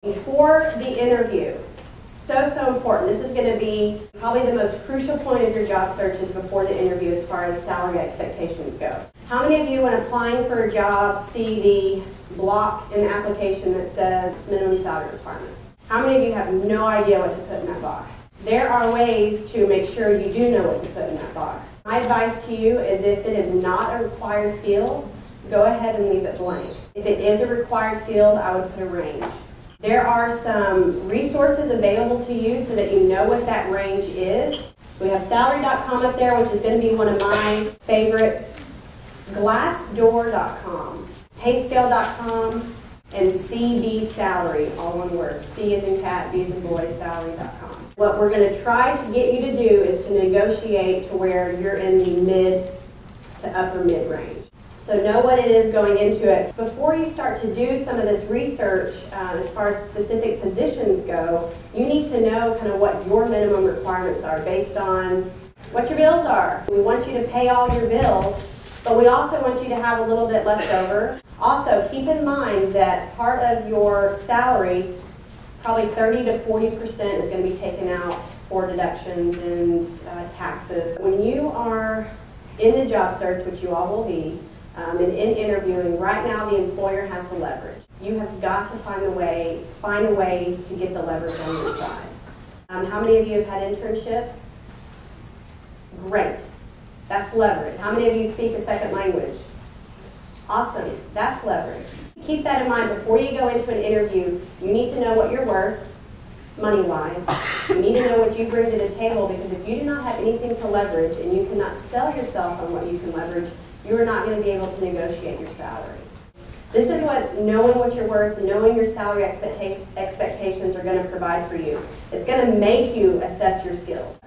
Before the interview, so important. This is going to be probably the most crucial point of your job search is before the interview as far as salary expectations go. How many of you, when applying for a job, see the block in the application that says it's minimum salary requirements? How many of you have no idea what to put in that box? There are ways to make sure you do know what to put in that box. My advice to you is if it is not a required field, go ahead and leave it blank. If it is a required field, I would put a range. There are some resources available to you so that you know what that range is. So we have salary.com up there, which is going to be one of my favorites. Glassdoor.com, payscale.com, and CB Salary, all one word. C as in cat, B as in boy, salary.com. What we're going to try to get you to do is to negotiate to where you're in the mid to upper mid range. So know what it is going into it. Before you start to do some of this research, as far as specific positions go, you need to know kind of what your minimum requirements are based on what your bills are. We want you to pay all your bills, but we also want you to have a little bit left over. Also, keep in mind that part of your salary, probably 30 to 40% is going to be taken out for deductions and taxes. When you are in the job search, which you all will be, and in interviewing, right now the employer has the leverage. You have got to find a way to get the leverage on your side. How many of you have had internships? Great. That's leverage. How many of you speak a second language? Awesome. That's leverage. Keep that in mind before you go into an interview. You need to know what you're worth, money-wise. You need to know what you bring to the table, because if you do not have anything to leverage and you cannot sell yourself on what you can leverage, you are not going to be able to negotiate your salary. This is what knowing what you're worth, knowing your salary expectations are going to provide for you. It's going to make you assess your skills.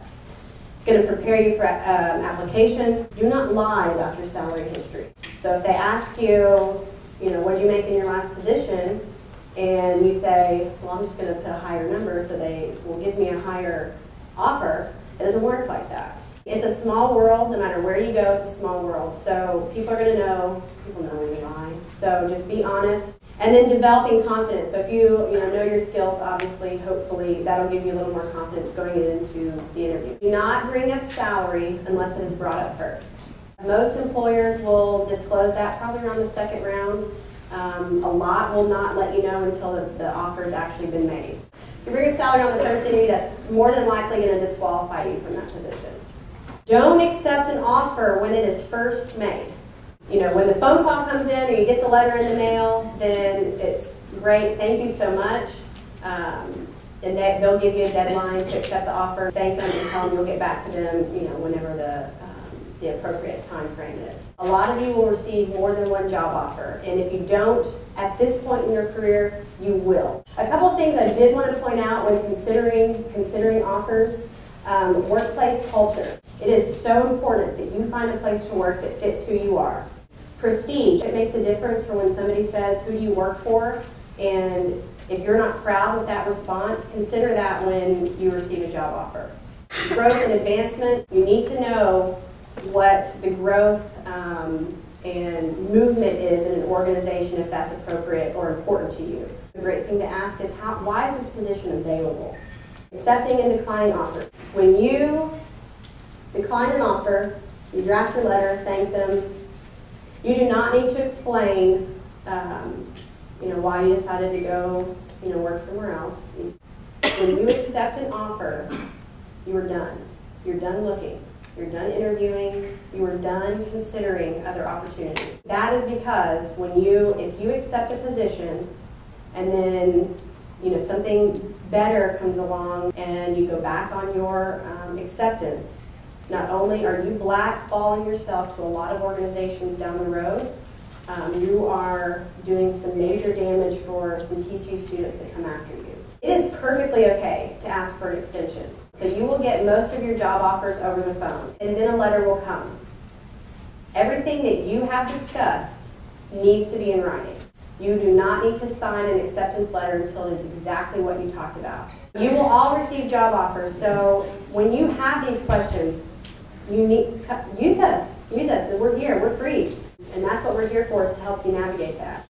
It's going to prepare you for applications. Do not lie about your salary history. So if they ask you, what did you make in your last position, and you say, well, I'm just going to put a higher number so they will give me a higher offer, it doesn't work like that. It's a small world. No matter where you go, it's a small world. So people are going to know. People know when you lie. So just be honest. And then developing confidence. So if you know your skills, obviously, hopefully, that'll give you a little more confidence going into the interview. Do not bring up salary unless it is brought up first. Most employers will disclose that probably around the second round. A lot will not let you know until the offer has actually been made. If you bring up salary on the first interview, that's more than likely going to disqualify you from that position. Don't accept an offer when it is first made. When the phone call comes in or you get the letter in the mail, then it's great, thank you so much. And they'll give you a deadline to accept the offer. Thank them and tell them you'll get back to them, whenever the appropriate time frame is. A lot of you will receive more than one job offer, and if you don't, at this point in your career, you will. A couple of things I did want to point out when considering offers. Workplace culture. It is so important that you find a place to work that fits who you are. Prestige. It makes a difference for when somebody says, who do you work for? And if you're not proud with that response, consider that when you receive a job offer. Growth and advancement. You need to know what the growth and movement is in an organization, if that's appropriate or important to you. A great thing to ask is, why is this position available? Accepting and declining offers. When you decline an offer, you draft your letter, thank them. You do not need to explain, why you decided to go, work somewhere else. When you accept an offer, you are done. You're done looking. You're done interviewing. You are done considering other opportunities. That is because if you accept a position and then something better comes along and you go back on your acceptance, not only are you blackballing yourself to a lot of organizations down the road, you are doing some major damage for some TCU students that come after you. It is perfectly okay to ask for an extension. So you will get most of your job offers over the phone, and then a letter will come. Everything that you have discussed needs to be in writing. You do not need to sign an acceptance letter until it is exactly what you talked about. You will all receive job offers, so when you have these questions, use us, and we're here, we're free. And that's what we're here for, is to help you navigate that.